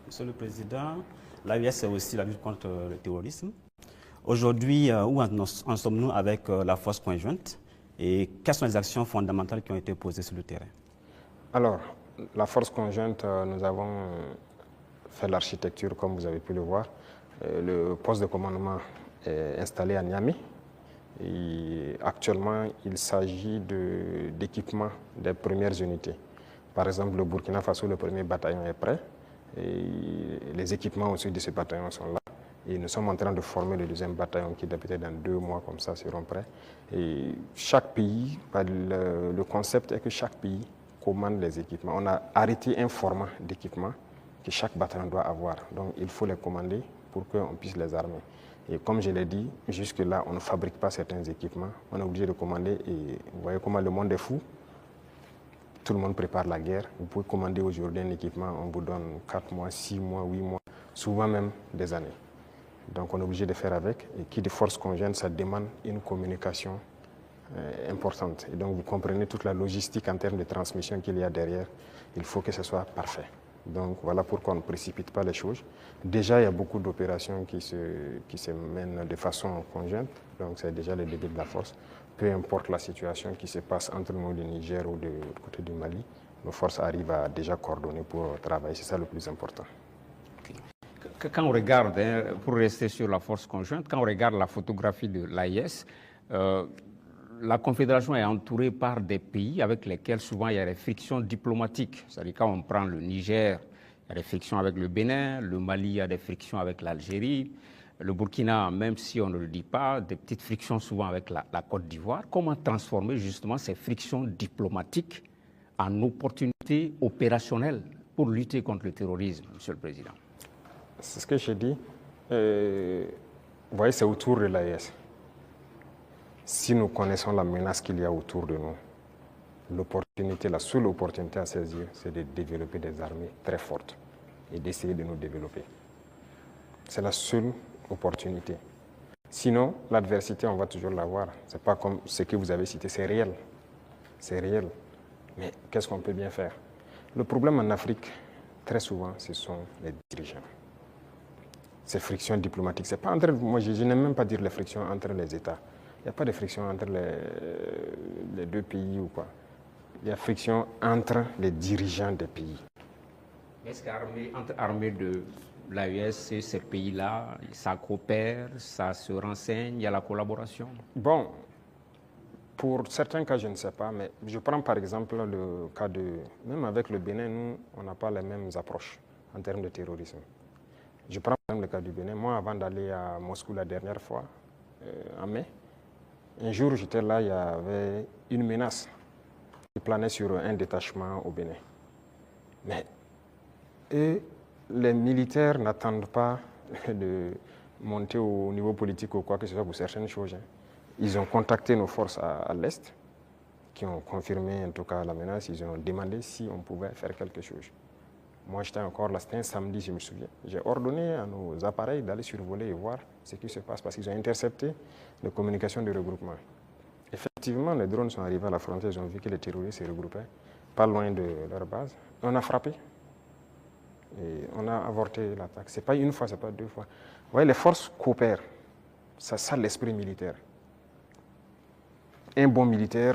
Monsieur le Président, l'AIS, c'est aussi la lutte contre le terrorisme. Aujourd'hui, où en sommes-nous avec la force conjointe et quelles sont les actions fondamentales qui ont été posées sur le terrain? Alors, la force conjointe, nous avons fait l'architecture, comme vous avez pu le voir. Le poste de commandement est installé à Niamey. Et actuellement, il s'agit d'équipement des premières unités. Par exemple, le Burkina Faso, le premier bataillon est prêt. Et les équipements aussi de ce bataillon sont là. Et nous sommes en train de former le deuxième bataillon qui, peut-être dans 2 mois, comme ça, seront prêts. Et chaque pays, le concept est que chaque pays commande les équipements. On a arrêté un format d'équipement que chaque bataillon doit avoir. Donc, il faut les commander pour qu'on puisse les armer. Et comme je l'ai dit, jusque-là, on ne fabrique pas certains équipements. On est obligé de commander. Et vous voyez comment le monde est fou. Tout le monde prépare la guerre. Vous pouvez commander aujourd'hui un équipement, on vous donne 4 mois, 6 mois, 8 mois, souvent même des années. Donc on est obligé de faire avec. Et qui de force conjointe, ça demande une communication importante. Et donc vous comprenez toute la logistique en termes de transmission qu'il y a derrière. Il faut que ce soit parfait. Donc voilà pourquoi on ne précipite pas les choses. Déjà, il y a beaucoup d'opérations qui se mènent de façon conjointe. Donc c'est déjà le début de la force. Peu importe la situation qui se passe entre nous, le Niger ou du côté du Mali, nos forces arrivent à déjà coordonner pour travailler. C'est ça le plus important. Quand on regarde, pour rester sur la force conjointe, quand on regarde la photographie de l'AIS, la Confédération est entourée par des pays avec lesquels souvent il y a des frictions diplomatiques. C'est-à-dire quand on prend le Niger, il y a des frictions avec le Bénin, le Mali, il y a des frictions avec l'Algérie, le Burkina, même si on ne le dit pas, des petites frictions souvent avec la Côte d'Ivoire. Comment transformer justement ces frictions diplomatiques en opportunités opérationnelles pour lutter contre le terrorisme, Monsieur le Président? C'est ce que j'ai dit. Vous voyez, c'est autour de l'AES. Si nous connaissons la menace qu'il y a autour de nous, l'opportunité, la seule opportunité à saisir, c'est de développer des armées très fortes et d'essayer de nous développer. C'est la seule opportunité. Sinon, l'adversité, on va toujours l'avoir. Ce n'est pas comme ce que vous avez cité, c'est réel. C'est réel. Mais qu'est-ce qu'on peut bien faire? Le problème en Afrique, très souvent, ce sont les dirigeants. Ces frictions diplomatiques, c'est pas entre, moi je n'aime même pas dire les frictions entre les États. Il n'y a pas de friction entre les 2 pays ou quoi. Il y a friction entre les dirigeants des pays. Est-ce qu'entre armées de l'AES et ces pays-là, ça coopère, ça se renseigne, il y a la collaboration? Bon, pour certains cas, je ne sais pas, mais je prends par exemple le cas même avec le Bénin, nous, on n'a pas les mêmes approches en termes de terrorisme. Je prends par exemple le cas du Bénin. Moi, avant d'aller à Moscou la dernière fois, en mai, un jour, j'étais là, il y avait une menace qui planait sur un détachement au Bénin. Mais les militaires n'attendent pas de monter au niveau politique ou quoi que ce soit pour certaines choses. Ils ont contacté nos forces à l'Est, qui ont confirmé en tout cas la menace. Ils ont demandé si on pouvait faire quelque chose. Moi, j'étais encore là, c'était un samedi, je me souviens. J'ai ordonné à nos appareils d'aller survoler et voir ce qui se passe parce qu'ils ont intercepté les communications de regroupement. Effectivement, les drones sont arrivés à la frontière, ils ont vu que les terroristes se regroupaient pas loin de leur base. On a frappé et on a avorté l'attaque. Ce n'est pas une fois, ce n'est pas 2 fois. Vous voyez, les forces coopèrent. C'est ça l'esprit militaire. Un bon militaire